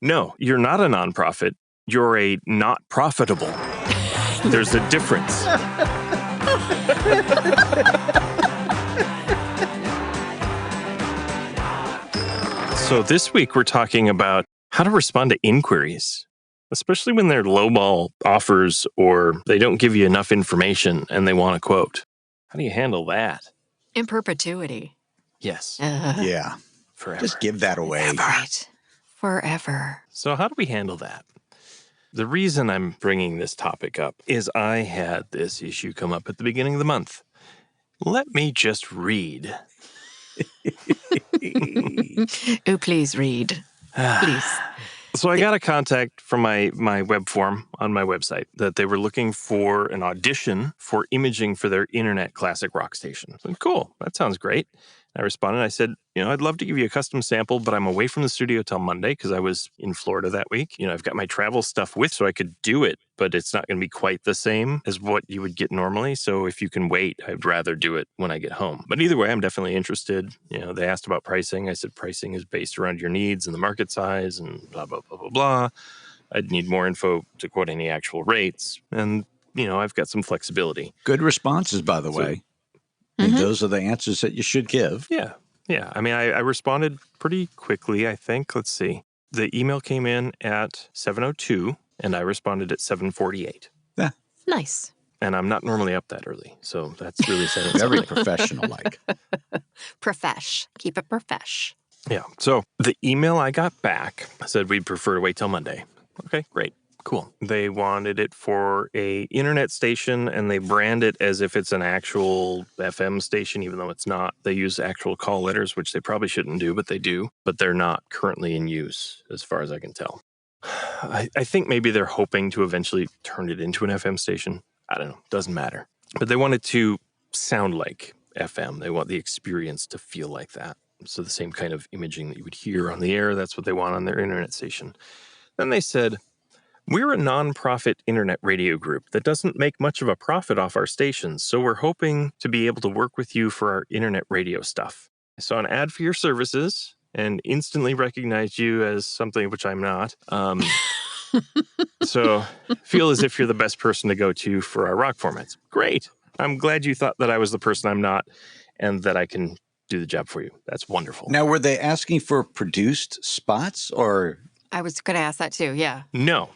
No, you're not a nonprofit. You're a not profitable. There's a difference. So this week we're talking about how to respond to inquiries, especially when they're lowball offers or they don't give you enough information and they want a quote. How do you handle that? In perpetuity. Yes. Yeah. Forever. Just give that away. Right. Forever. So how do we handle that? The reason I'm bringing this topic up is I had this issue come up at the beginning of the month. Let me just read. Oh, please read. Please. So I got a contact from my web form on my website that they were looking for an audition for imaging for their internet classic rock station. I said, cool, that sounds great. I responded. I said, I'd love to give you a custom sample, but I'm away from the studio till Monday because I was in Florida that week. I've got my travel stuff with, so I could do it, but it's not going to be quite the same as what you would get normally. So if you can wait, I'd rather do it when I get home. But either way, I'm definitely interested. They asked about pricing. I said, pricing is based around your needs and the market size and blah, blah, blah, blah, blah. I'd need more info to quote any actual rates. And, I've got some flexibility. Good responses, by the way. And those are the answers that you should give. Yeah. Yeah. I mean, I responded pretty quickly, I think. Let's see. The email came in at 7:02, and I responded at 7:48. Yeah. Nice. And I'm not normally up that early, so that's really saying Very something. professional-like. Profesh. Keep it profesh. Yeah. So the email I got back said we'd prefer to wait till Monday. Okay, great. Cool. They wanted it for a internet station, and they brand it as if it's an actual FM station, even though it's not. They use actual call letters, which they probably shouldn't do, but they do. But they're not currently in use, as far as I can tell. I think maybe they're hoping to eventually turn it into an FM station. I don't know. Doesn't matter. But they want it to sound like FM. They want the experience to feel like that. So the same kind of imaging that you would hear on the air, that's what they want on their internet station. Then they said, we're a nonprofit internet radio group that doesn't make much of a profit off our stations, so we're hoping to be able to work with you for our internet radio stuff. I saw an ad for your services and instantly recognized you as something which I'm not. So feel as if you're the best person to go to for our rock formats. Great. I'm glad you thought that I was the person I'm not and that I can do the job for you. That's wonderful. Now, were they asking for produced spots or? I was going to ask that too. Yeah. No.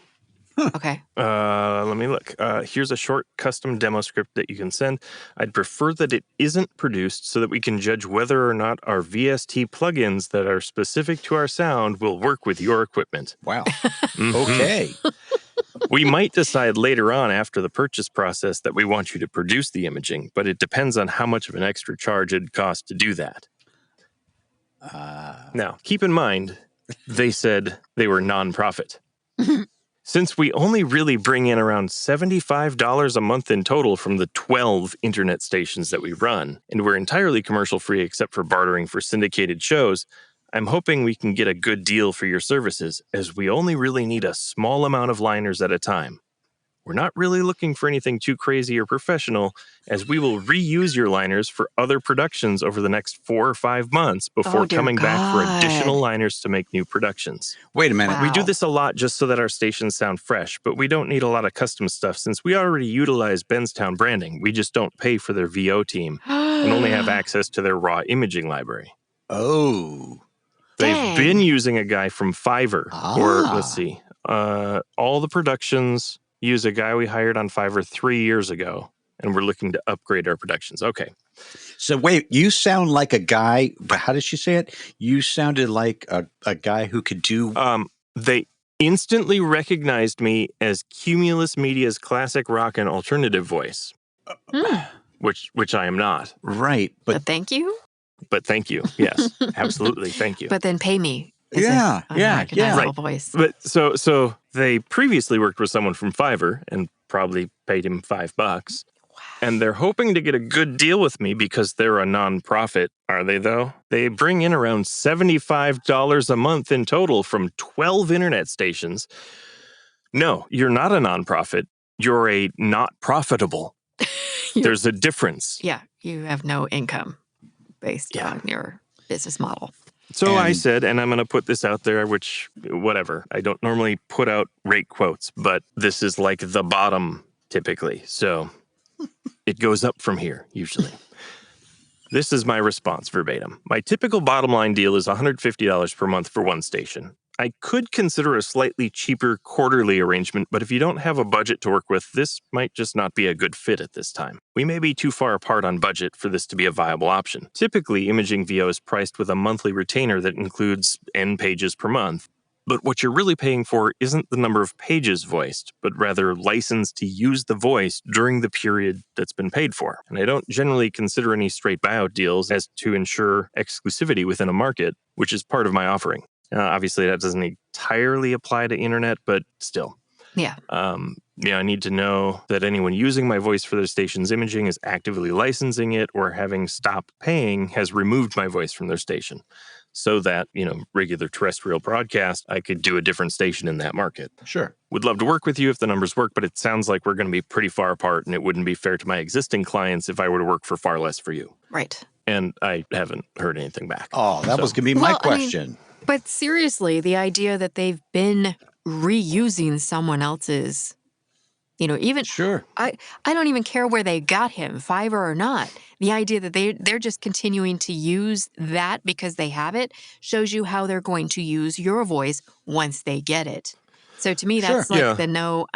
Okay. Let me look. Here's a short custom demo script that you can send. I'd prefer that it isn't produced so that we can judge whether or not our VST plugins that are specific to our sound will work with your equipment. Wow. Okay. We might decide later on after the purchase process that we want you to produce the imaging, but it depends on how much of an extra charge it'd cost to do that. Now, keep in mind, they said they were nonprofit. Since we only really bring in around $75 a month in total from the 12 internet stations that we run, and we're entirely commercial-free except for bartering for syndicated shows, I'm hoping we can get a good deal for your services, as we only really need a small amount of liners at a time. We're not really looking for anything too crazy or professional, as we will reuse your liners for other productions over the next 4 or 5 months before coming back for additional liners to make new productions. Wait a minute. Wow. We do this a lot just so that our stations sound fresh, but we don't need a lot of custom stuff since we already utilize Benstown branding. We just don't pay for their VO team and only have access to their raw imaging library. Oh. They've been using a guy from Fiverr, or let's see, all the productions use a guy we hired on Fiverr 3 years ago, and we're looking to upgrade our productions. Okay. So wait, you sound like a guy, but how did she say it? You sounded like a guy who could do... They instantly recognized me as Cumulus Media's classic rock and alternative voice, which I am not. Right. But thank you? But thank you. Yes, absolutely. Thank you. But then pay me. Yeah. Recognizable voice. But so they previously worked with someone from Fiverr and probably paid him $5. Wow. And they're hoping to get a good deal with me because they're a nonprofit. Are they, though? They bring in around $75 a month in total from 12 internet stations. No, you're not a nonprofit. You're a not profitable. There's a difference. Yeah. You have no income based on your business model. So I said, and I'm going to put this out there, which, whatever. I don't normally put out rate quotes, but this is like the bottom typically. So it goes up from here, usually. This is my response verbatim. My typical bottom line deal is $150 per month for one station. I could consider a slightly cheaper quarterly arrangement, but if you don't have a budget to work with, this might just not be a good fit at this time. We may be too far apart on budget for this to be a viable option. Typically, imaging VO is priced with a monthly retainer that includes N pages per month. But what you're really paying for isn't the number of pages voiced, but rather license to use the voice during the period that's been paid for. And I don't generally consider any straight buyout deals as to ensure exclusivity within a market, which is part of my offering. Obviously, that doesn't entirely apply to internet, but still. Yeah. I need to know that anyone using my voice for their station's imaging is actively licensing it or having stopped paying has removed my voice from their station. So that, regular terrestrial broadcast, I could do a different station in that market. Sure. Would love to work with you if the numbers work, but it sounds like we're going to be pretty far apart and it wouldn't be fair to my existing clients if I were to work for far less for you. Right. And I haven't heard anything back. Oh, that was going to be my question. But seriously, the idea that they've been reusing someone else's, even Sure. I don't even care where they got him, Fiverr or not. The idea that they're just continuing to use that because they have it shows you how they're going to use your voice once they get it. So to me, that's the no,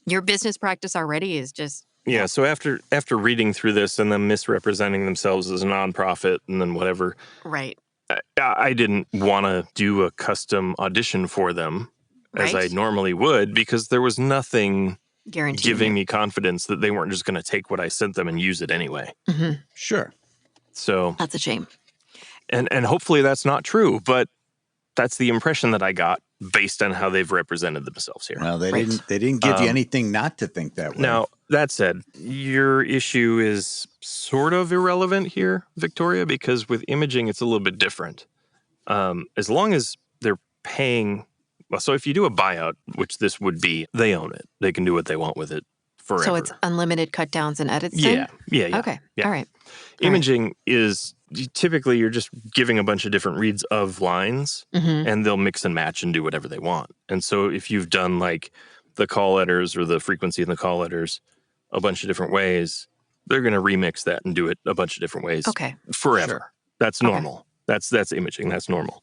Your business practice already is just. Yeah, so after reading through this and them misrepresenting themselves as a nonprofit and then whatever. Right. I didn't want to do a custom audition for them as I normally would because there was nothing giving me confidence that they weren't just going to take what I sent them and use it anyway. Mm-hmm. Sure. So that's a shame. And hopefully that's not true, but that's the impression that I got based on how they've represented themselves here. Well, they didn't give you anything not to think that way. Now, that said, your issue is sort of irrelevant here, Victoria, because with imaging, it's a little bit different. As long as they're paying, so if you do a buyout, which this would be, they own it. They can do what they want with it forever. So it's unlimited cut downs and edits? Yeah. Okay. Yeah. All right. Imaging is typically you're just giving a bunch of different reads of lines and they'll mix and match and do whatever they want. And so if you've done like the call letters or the frequency in the call letters a bunch of different ways, they're going to remix that and do it a bunch of different ways forever. Sure. That's normal. That's imaging. That's normal.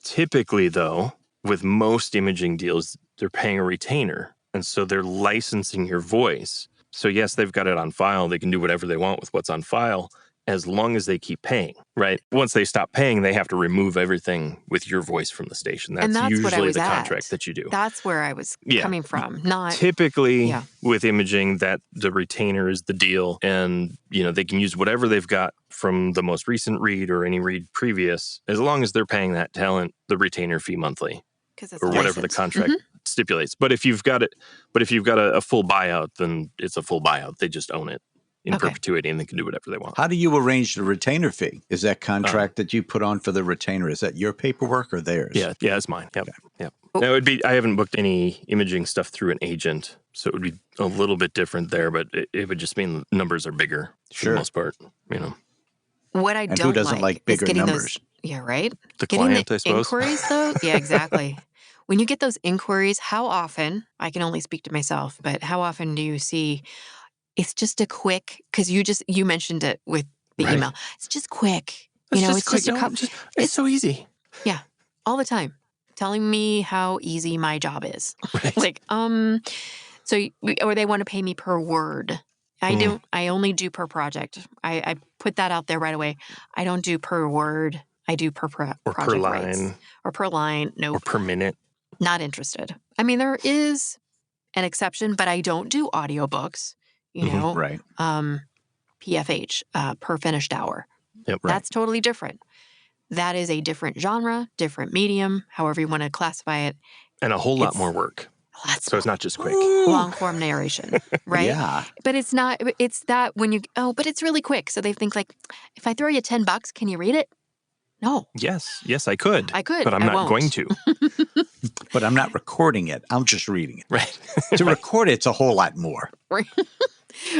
Typically, though, with most imaging deals, they're paying a retainer. And so they're licensing your voice. So yes, they've got it on file. They can do whatever they want with what's on file as long as they keep paying, right? Once they stop paying, they have to remove everything with your voice from the station. That's usually the contract that you do. That's where I was coming from. Not typically with imaging, that the retainer is the deal, and they can use whatever they've got from the most recent read or any read previous, as long as they're paying that talent the retainer fee monthly or whatever the contract stipulates. But if you've got a full buyout, then it's a full buyout. They just own it in perpetuity and they can do whatever they want. How do you arrange the retainer fee? Is that contract that you put on for the retainer, is that your paperwork or theirs? Yeah, it's mine. Yep. Okay. Yep. Now, I haven't booked any imaging stuff through an agent, so it would be a little bit different there, but it would just mean numbers are bigger for the most part, What I don't who doesn't like bigger numbers? Right? The Getting client, the I suppose. Inquiries, though? Yeah, exactly. When you get those inquiries, how often, I can only speak to myself, but how often do you see it's just a quick, because you mentioned it with the email. It's just quick. It's so easy. Yeah. All the time. Telling me how easy my job is. Right. Or they want to pay me per word. I only do per project. I put that out there right away. I don't do per word. I do per project per line. rates. Or per line. No. Or per minute. Not interested. I mean, there is an exception, but I don't do audiobooks. Right. PFH, per finished hour. Yep, right. That's totally different. That is a different genre, different medium, however you want to classify it. And a whole lot more work. So it's not just quick. Long form narration, right? Yeah. But it's not, it's that when but it's really quick. So they think like, if I throw you $10, can you read it? No. Yes, I could. But I'm not going to. But I'm not recording it. I'm just reading it. Right. To record it's a whole lot more. Right.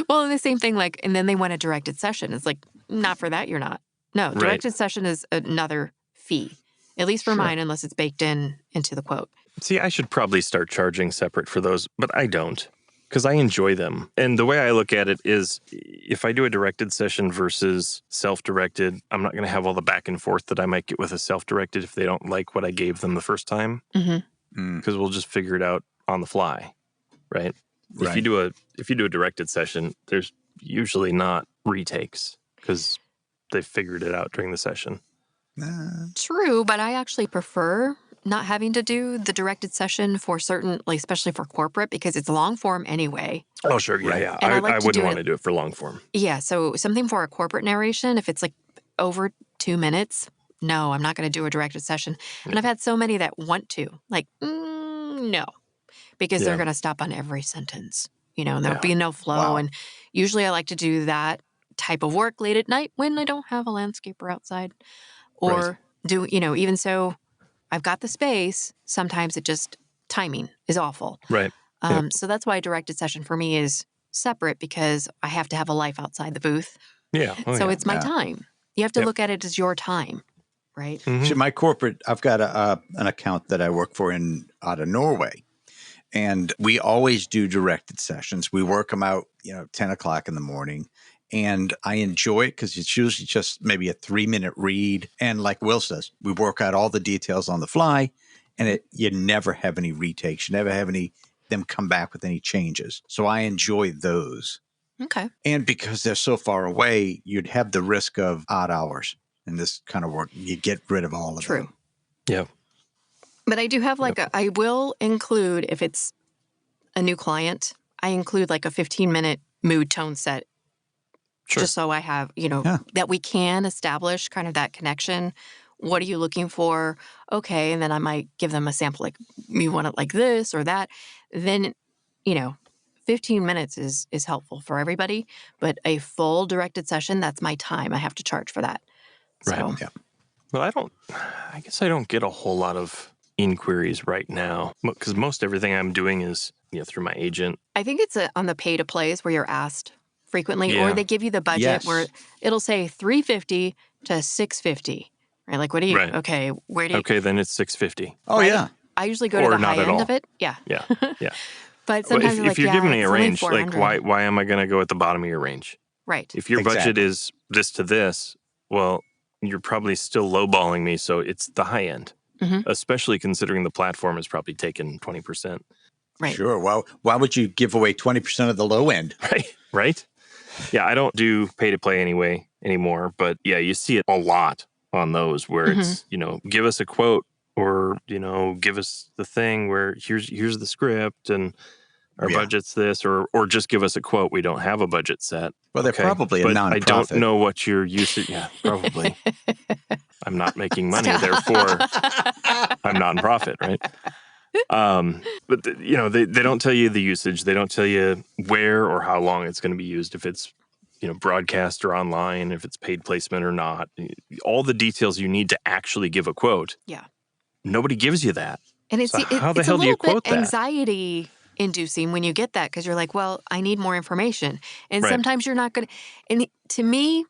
Well, and the same thing, and then they want a directed session. It's like, not for that, you're not. No, directed session is another fee, at least for Sure. mine, unless it's baked into the quote. See, I should probably start charging separate for those, but I don't because I enjoy them. And the way I look at it is if I do a directed session versus self-directed, I'm not going to have all the back and forth that I might get with a self-directed if they don't like what I gave them the first time, because we'll just figure it out on the fly, right? Right. If you do a directed session, there's usually not retakes because they figured it out during the session. True, but I actually prefer not having to do the directed session for certain, like especially for corporate, because it's long form anyway. Oh, sure. Yeah, Right. yeah. And I like I to wouldn't do want it- to do it for long form. Yeah, so something for a corporate narration, if it's like over 2 minutes, no, I'm not going to do a directed session. And I've had so many that want to, like, no, because they're Yeah. going to stop on every sentence, and there'll Yeah. be no flow. Wow. And usually I like to do that type of work late at night when I don't have a landscaper outside. Or even so, I've got the space. Sometimes it just, timing is awful. Right. So that's why a directed session for me is separate, because I have to have a life outside the booth. Yeah. Oh, So yeah. it's my Yeah. time. You have to Yep. look at it as your time, right? Mhm. See, my corporate, I've got an account that I work for out of Norway, and we always do directed sessions. We work them out, 10 o'clock in the morning, and I enjoy it because it's usually just maybe a 3-minute read. And like Will says, we work out all the details on the fly, and you never have any retakes. You never have them come back with any changes. So I enjoy those. Okay. And because they're so far away, you'd have the risk of odd hours in this kind of work. You get rid of all of True. them. Yeah. But I do have I will include, if it's a new client, I include like a 15-minute mood tone set. Sure. Just so I have, Yeah. that we can establish kind of that connection. What are you looking for? Okay. And then I might give them a sample, like, you want it like this or that. Then, 15 minutes is helpful for everybody. But a full directed session, that's my time. I have to charge for that. So, Right. Yeah. Well, I guess I don't get a whole lot of inquiries right now because most everything I'm doing is through my agent. I think it's on the pay to plays where you're asked frequently, Yeah. or they give you the budget Yes. where it'll say $350 to $650. Right? Like, what do you? Right. Okay, where do you? Okay, then it's $650. Oh, right? yeah. I usually go to Or the not high at end all. of it. Yeah. Yeah. Yeah. But Well, sometimes if you're giving me it's a only range, like 400. why am I going to go at the bottom of your range? Right. If your budget Exactly. is this to this, well, you're probably still lowballing me, so it's the high end. Mhm. Especially considering the platform has probably taken 20%. Right. Sure. Well, why would you give away 20% of the low end? Right? Yeah, I don't do pay to play anymore, but yeah, you see it a lot on those where it's, give us a quote or, give us the thing where here's the script and our Yeah. budget's this, or just give us a quote. We don't have a budget set. Well, they're Okay, probably a but nonprofit. I don't know what your usage. Yeah, probably. I'm not making money, therefore I'm not in profit, right? But they don't tell you the usage. They don't tell you where or how long it's going to be used. If it's broadcast or online, if it's paid placement or not, all the details you need to actually give a quote. Yeah. Nobody gives you that. And it's So how the it's hell a do you little quote bit that? anxiety inducing when you get that, because you're like, well, I need more information. And Right. sometimes you're not going to. And to me,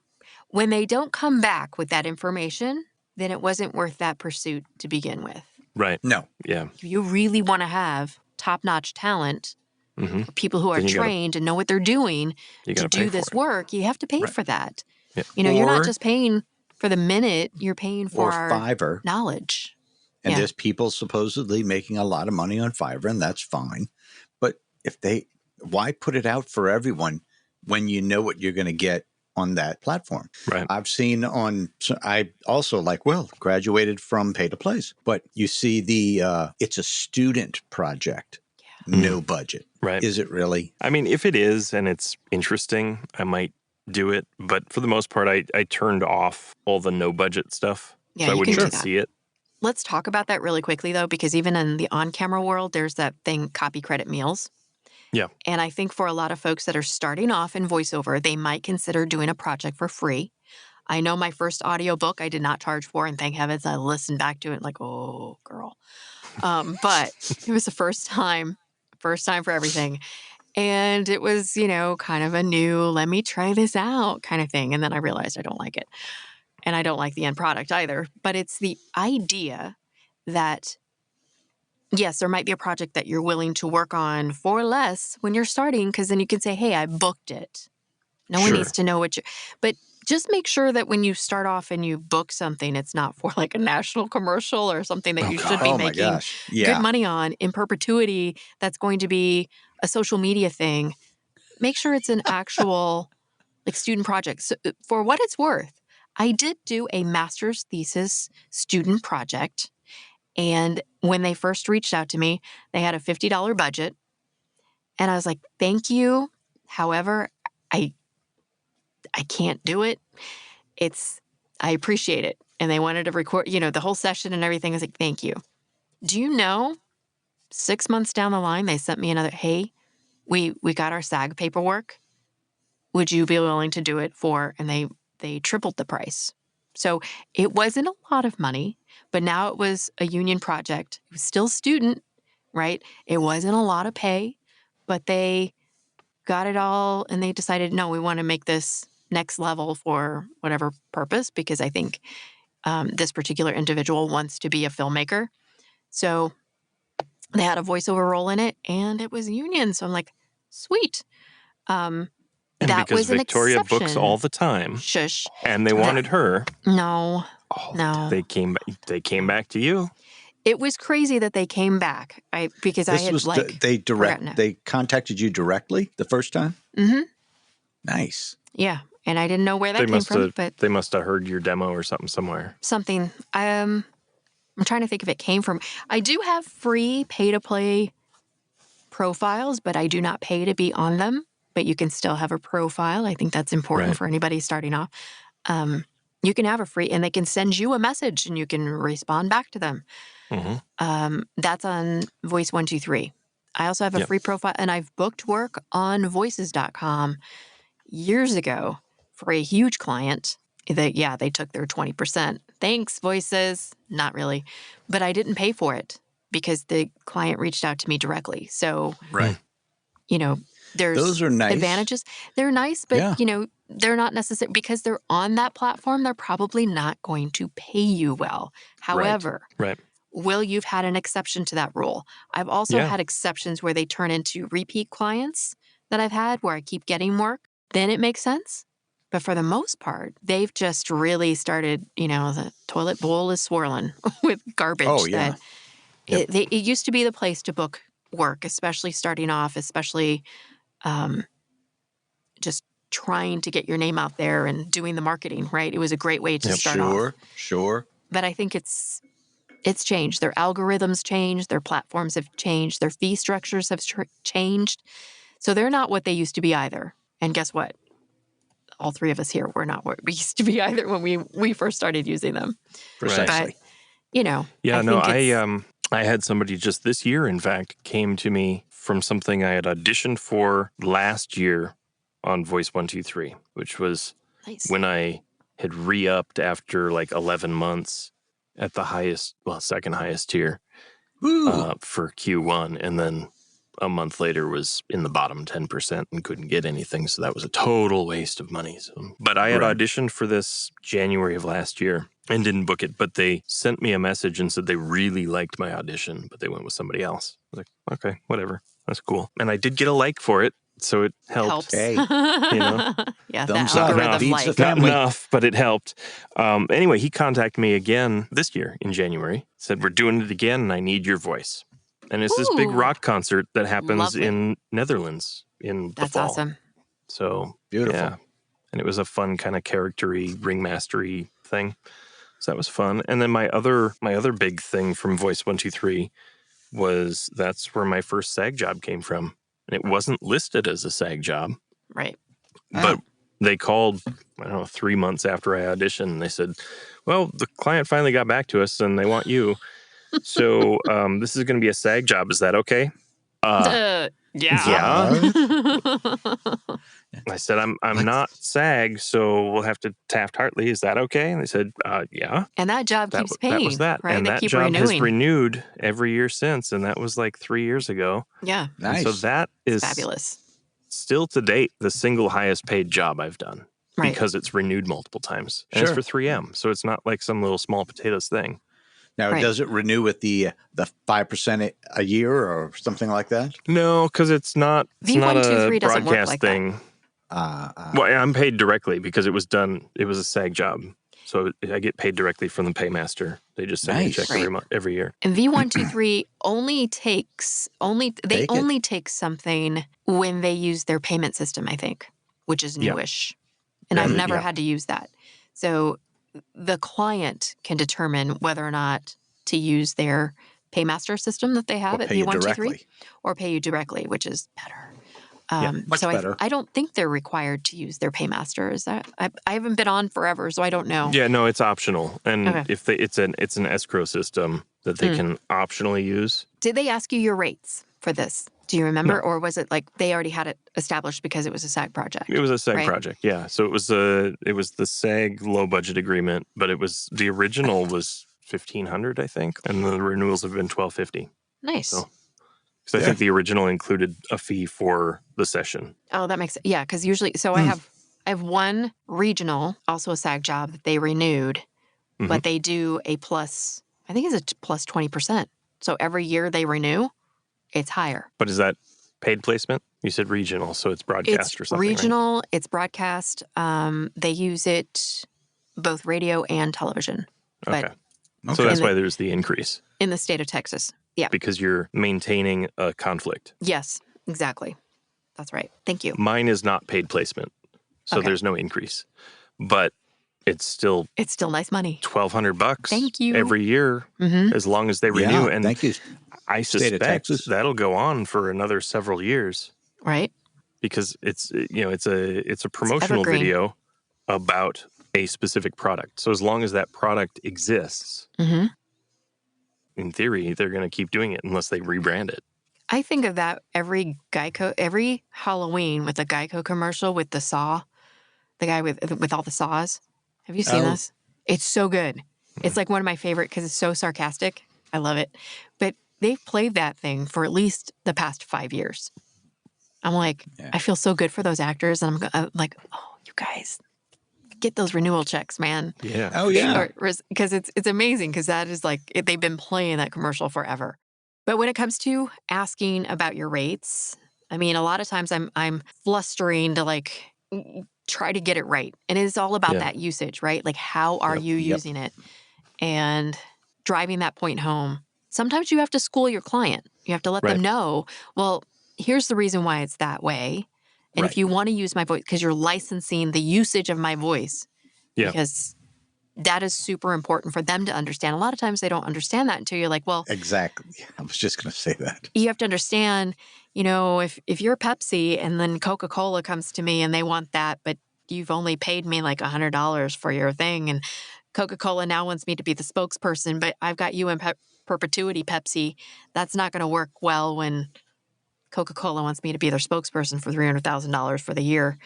when they don't come back with that information, then it wasn't worth that pursuit to begin with. Right. No. Yeah. If you really want to have top-notch talent, Mm-hmm. people who are Then you gotta- trained and know what they're doing You to got to pay do for this it. work, you have to pay Right. for that. Yeah. You're not Or- just paying for the minute, you're paying for Or our Fiverr. knowledge. And Yeah. there's people supposedly making a lot of money on Fiverr, and that's fine. But why put it out for everyone when you know what you're going to get on that platform? Right. I've seen I also, like Will, graduated from pay to plays, but you see it's a student project, no budget. Right. Is it really? I mean, if it is and it's interesting, I might do it. But for the most part, I turned off all the no budget stuff. Yeah, so I you wouldn't can do even that. see it. Let's talk about that really quickly, though, because even in the on-camera world, there's that thing, copy credit meals. Yeah. And I think for a lot of folks that are starting off in voiceover, they might consider doing a project for free. I know my first audiobook I did not charge for, and thank heavens I listened back to it like, oh, girl. But it was the first time for everything. And it was, kind of a new, let me try this out kind of thing. And then I realized I don't like it. and I don't like the end product either, but it's the idea that, yes, there might be a project that you're willing to work on for less when you're starting, because then you can say, hey, I booked it. No one Sure. needs to know what you, but just make sure that when you start off and you book something, it's not for like a national commercial or something that you should be Oh my making gosh. good Yeah. money on in perpetuity. That's going to be a social media thing. Make sure it's an actual like student project. So, for what it's worth, I did do a master's thesis student project. And when they first reached out to me, they had a $50 budget. And I was like, thank you. However, I can't do it. I appreciate it. And they wanted to record, the whole session and everything. I was like, thank you. Do you know, 6 months down the line, they sent me another, hey, we got our SAG paperwork. Would you be willing to do it for, and they tripled the price. So it wasn't a lot of money, but now it was a union project. It was still student, right? It wasn't a lot of pay, but they got it all and they decided, no, we want to make this next level for whatever purpose, because I think this particular individual wants to be a filmmaker. So they had a voiceover role in it and it was union. So I'm like, sweet. And That because was an Victoria exception. books all the time, Shush. and they wanted her, No. they came back to you. It was crazy that they came back. Because I This had was forgotten it. they contacted you directly the first time? Mm-hmm. Nice. Yeah, and I didn't know where that came from, but They must have heard your demo or something somewhere. something. I'm trying to think if it came from. I do have free pay-to-play profiles, but I do not pay to be on them. But you can still have a profile. I think that's important Right. for anybody starting off. You can have a free, and they can send you a message, and you can respond back to them. Mm-hmm. That's on Voice 123. I also have a free profile, and I've booked work on voices.com years ago for a huge client. They took their 20%. Thanks, Voices. Not really. But I didn't pay for it because the client reached out to me directly. So, Right. there's Those are nice. advantages. They're nice, but, they're not necessary because they're on that platform. They're probably not going to pay you well. However, Right. Will, you've had an exception to that rule. I've also had exceptions where they turn into repeat clients that I've had where I keep getting work. Then it makes sense. But for the most part, they've just really started, the toilet bowl is swirling with garbage. Oh, yeah. It used to be the place to book work, especially starting off, especially just trying to get your name out there and doing the marketing, right? It was a great way to start off. Sure. But I think it's changed. Their algorithms changed. Their platforms have changed. Their fee structures have changed. So they're not what they used to be either. And guess what? All three of us here were not what we used to be either when we first started using them. Precisely. But, I had somebody just this year, in fact, came to me from something I had auditioned for last year on Voice 123, which was nice. when I had re-upped after like 11 months at the second highest tier for Q1. And then a month later was in the bottom 10% and couldn't get anything. So that was a total waste of money. But I had auditioned for this January of last year and didn't book it. But they sent me a message and said they really liked my audition, but they went with somebody else. I was like, okay, whatever. That's cool. And I did get a like for it. So it helped. Helps. Hey. Yeah, Thumbs the up. algorithm Feeds the like. family. Not enough, but it helped. Anyway, he contacted me again this year in January. Said, we're doing it again and I need your voice. And it's this big Ooh. rock concert that happens Lovely. in Netherlands in the That's fall. awesome. So Beautiful. yeah. And it was a fun kind of character-y, ringmastery thing. So that was fun. And then my other big thing from Voice 123 was that's where my first SAG job came from. And it wasn't listed as a SAG job. Right. But they called, 3 months after I auditioned. And they said, well, the client finally got back to us and they want you. So this is going to be a SAG job. Is that okay? Yeah. I said, I'm not SAG, so we'll have to Taft-Hartley. Is that okay? And they said, yeah. And that job keeps paying. That was that. Right? And they that keep job renewing. has renewed every year since. And that was like 3 years ago. Yeah. Nice. And so that is fabulous. Still to date the single highest paid job I've done. Right. because it's renewed multiple times. And it's for 3M. So it's not like some little small potatoes thing. Now, Right. does it renew with the 5% a year or something like that? No, because it's not a V123 doesn't work broadcast like that. thing. Well, I'm paid directly because it was a SAG job. So I get paid directly from the paymaster. They just send me a check every year. And V123 only takes something when they use their payment system, I think, which is newish. And I've never had to use that. So the client can determine whether or not to use their paymaster system that they have at V123 or pay you directly, which is better. Much better. I don't think they're required to use their paymaster. Is that I haven't been on forever, so I don't know. Yeah, no, it's optional, and if it's an escrow system that they can optionally use. Did they ask you your rates for this? Do you remember, or was it like they already had it established because it was a SAG project? It was a SAG project, yeah. So it was the SAG low budget agreement, but the original was $1,500, I think, and the renewals have been $1,250. Nice. So, because I think the original included a fee for the session. Oh, that makes sense. Yeah, because usually, I have one regional, also a SAG job that they renewed, but they do a plus. I think it's a plus 20%. So every year they renew, it's higher. But is that paid placement? You said regional, so it's broadcast or something. It's regional. Right? It's broadcast. They use it both radio and television. Okay. So that's why there's the increase in the state of Texas. Yeah. Because you're maintaining a conflict. Yes, exactly. That's right. Thank you. Mine is not paid placement, so there's no increase. But it's still nice money. $1,200. Thank you. Every year, as long as they renew. And thank you. I suspect that'll go on for another several years. Right. Because it's a promotional video about a specific product. So as long as that product exists, in theory, they're going to keep doing it unless they rebrand it. I think of that every Halloween with the Geico commercial with the saw, the guy with all the saws. Have you seen this? It's so good. It's like one of my favorite because it's so sarcastic. I love it. But they've played that thing for at least the past 5 years. I'm like, I feel so good for those actors. And I'm like, oh, you guys, get those renewal checks, man. Yeah. Oh, yeah. Because it's amazing because that is like, they've been playing that commercial forever. But when it comes to asking about your rates, I mean, a lot of times I'm flustering to like try to get it right. And it's all about that usage, right? Like, how are you using it? And driving that point home. Sometimes you have to school your client. You have to let them know, well, here's the reason why it's that way. And if you want to use my voice, because you're licensing the usage of my voice, because that is super important for them to understand. A lot of times they don't understand that until you're like, well. Exactly. I was just going to say that. You have to understand, if you're Pepsi and then Coca-Cola comes to me and they want that, but you've only paid me like $100 for your thing. And Coca-Cola now wants me to be the spokesperson, but I've got you in perpetuity, Pepsi. That's not going to work well when Coca-Cola wants me to be their spokesperson for $300,000 for the year.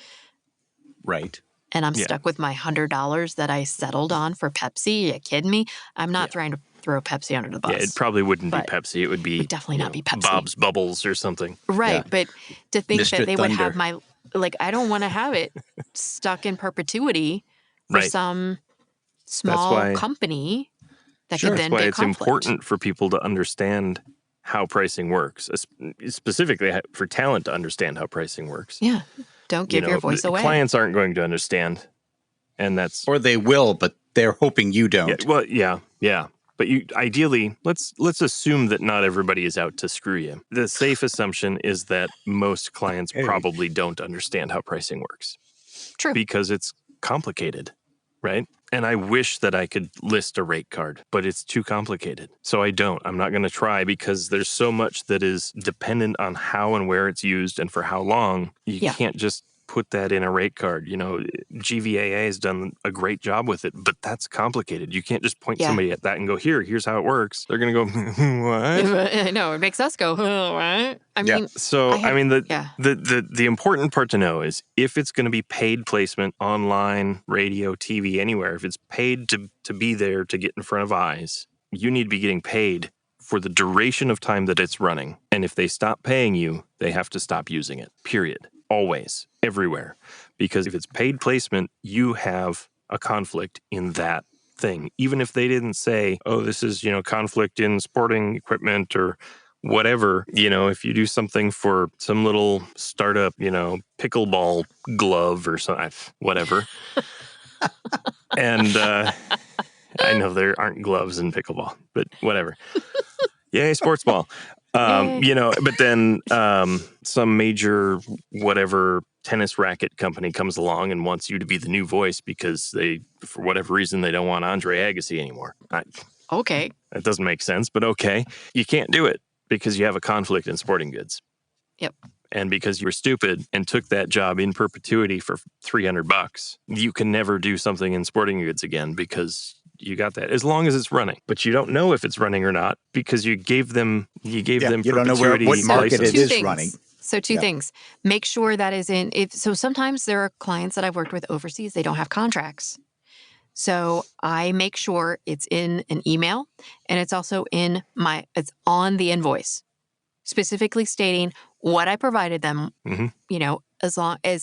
Right. And I'm stuck with my $100 that I settled on for Pepsi. Are you kidding me? I'm not trying to throw Pepsi under the bus. Yeah, it probably wouldn't be Pepsi. It would definitely not be Pepsi. Bob's Bubbles or something. Right. But to think Mr. that they would have Thunder. I don't want to have it stuck in perpetuity for some small company that could then That's why get it's conflict. important for people to understand how pricing works, specifically for talent to understand how pricing works. Yeah. Don't give your voice away. Clients aren't going to understand, and that's... Or they will, but they're hoping you don't. Yeah. But ideally, let's assume that not everybody is out to screw you. The safe assumption is that most clients probably don't understand how pricing works. True. Because it's complicated, right? And I wish that I could list a rate card, but it's too complicated. So I don't. I'm not going to try because there's so much that is dependent on how and where it's used and for how long. You can't just put that in a rate card. GVAA has done a great job with it, but that's complicated. You can't just point somebody at that and go, here's how it works. They're going to go, what? No, it makes us go, what? I mean, the important part to know is if it's going to be paid placement online, radio, TV, anywhere, if it's paid to be there to get in front of eyes, you need to be getting paid for the duration of time that it's running. And if they stop paying you, they have to stop using it, period. always, everywhere. Because if it's paid placement, you have a conflict in that thing. Even if they didn't say, oh, this is, conflict in sporting equipment or whatever, if you do something for some little startup, pickleball glove or something, whatever. And I know there aren't gloves in pickleball, but whatever. Yay, sports ball. Yay. But then some major whatever tennis racket company comes along and wants you to be the new voice because they, for whatever reason, they don't want Andre Agassi anymore. Okay. That doesn't make sense, but okay. You can't do it because you have a conflict in sporting goods. Yep. And because you were stupid and took that job in perpetuity for $300, you can never do something in sporting goods again because you got that, as long as it's running. But you don't know if it's running or not because you gave them You perpetuity don't know what market license. it is running. So two things. Make sure that is in. So sometimes there are clients that I've worked with overseas, they don't have contracts. So I make sure it's in an email and it's also it's on the invoice, specifically stating what I provided them, as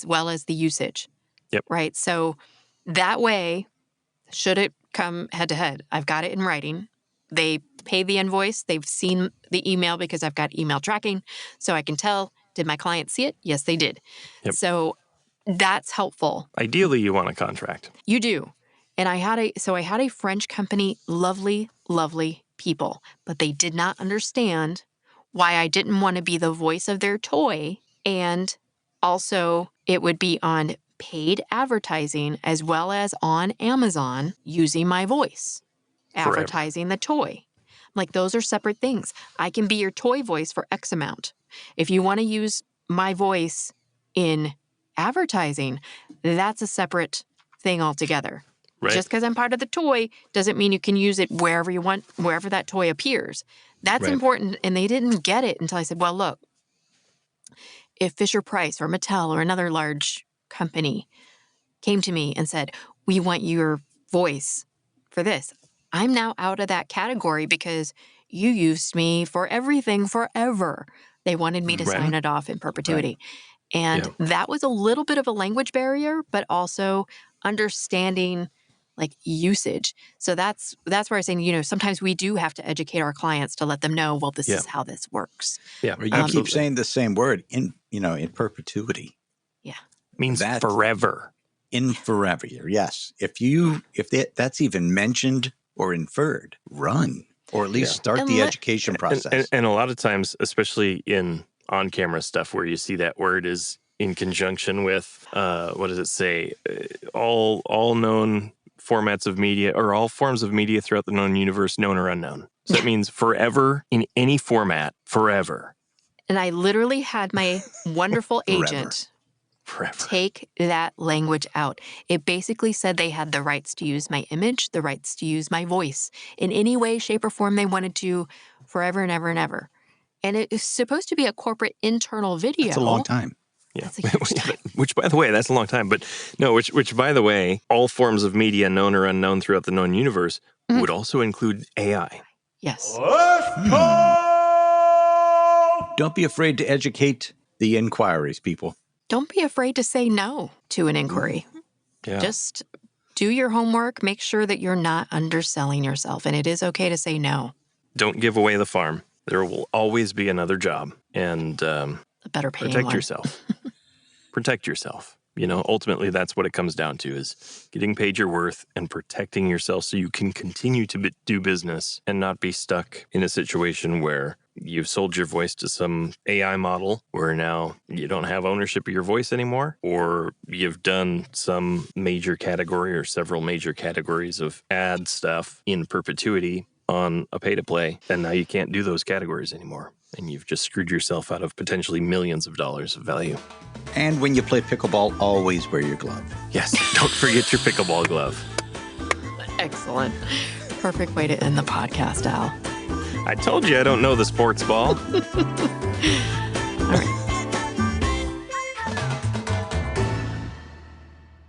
well as the usage. Yep. Right. So that way, should it come head to head, I've got it in writing. They pay the invoice. They've seen the email because I've got email tracking. So I can tell, did my client see it? Yes, they did. Yep. So that's helpful. Ideally, you want a contract. You do. And I had a French company, lovely, lovely people, but they did not understand why I didn't want to be the voice of their toy. And also it would be on paid advertising as well as on Amazon using my voice, advertising the toy. Like, those are separate things. I can be your toy voice for X amount. If you want to use my voice in advertising, that's a separate thing altogether. Right. Just because I'm part of the toy doesn't mean you can use it wherever you want, wherever that toy appears. That's Right. important. And they didn't get it until I said, well, look, if Fisher-Price or Mattel or another large company came to me and said, we want your voice for this, I'm now out of that category because you used me for everything forever. They wanted me to sign it off in perpetuity. And that was a little bit of a language barrier, but also understanding like usage. So that's where I'm saying, sometimes we do have to educate our clients to let them know, well, this is how this works. Yeah. You keep saying the same word in perpetuity. Yeah. Means forever. In forever. Yes. If that's even mentioned or inferred, run, or at least start the education process. And a lot of times, especially in on-camera stuff where you see that word is in conjunction with, what does it say? All known formats of media, or all forms of media throughout the known universe, known or unknown. So that means forever in any format, forever. And I literally had my wonderful agent take that language out. It basically said they had the rights to use my image, the rights to use my voice in any way, shape, or form they wanted to, forever and ever and ever. And it is supposed to be a corporate internal video. That's a long time. Yeah. That's a huge time. Which, by the way, that's a long time. But no, which, by the way, all forms of media, known or unknown throughout the known universe, would also include AI. Yes. Don't be afraid to educate the inquiries, people. Don't be afraid to say no to an inquiry. Yeah. Just do your homework. Make sure that you're not underselling yourself. And it is okay to say no. Don't give away the farm. There will always be another job. And A better paying protect one. yourself. Protect yourself. Ultimately, that's what it comes down to, is getting paid your worth and protecting yourself so you can continue to do business and not be stuck in a situation where you've sold your voice to some AI model where now you don't have ownership of your voice anymore, or you've done some major category or several major categories of ad stuff in perpetuity on a pay-to-play, and now you can't do those categories anymore. And you've just screwed yourself out of potentially millions of dollars of value. And when you play pickleball, always wear your glove. Yes, don't forget your pickleball glove. Excellent. Perfect way to end the podcast, Al. I told you I don't know the sports ball. All right.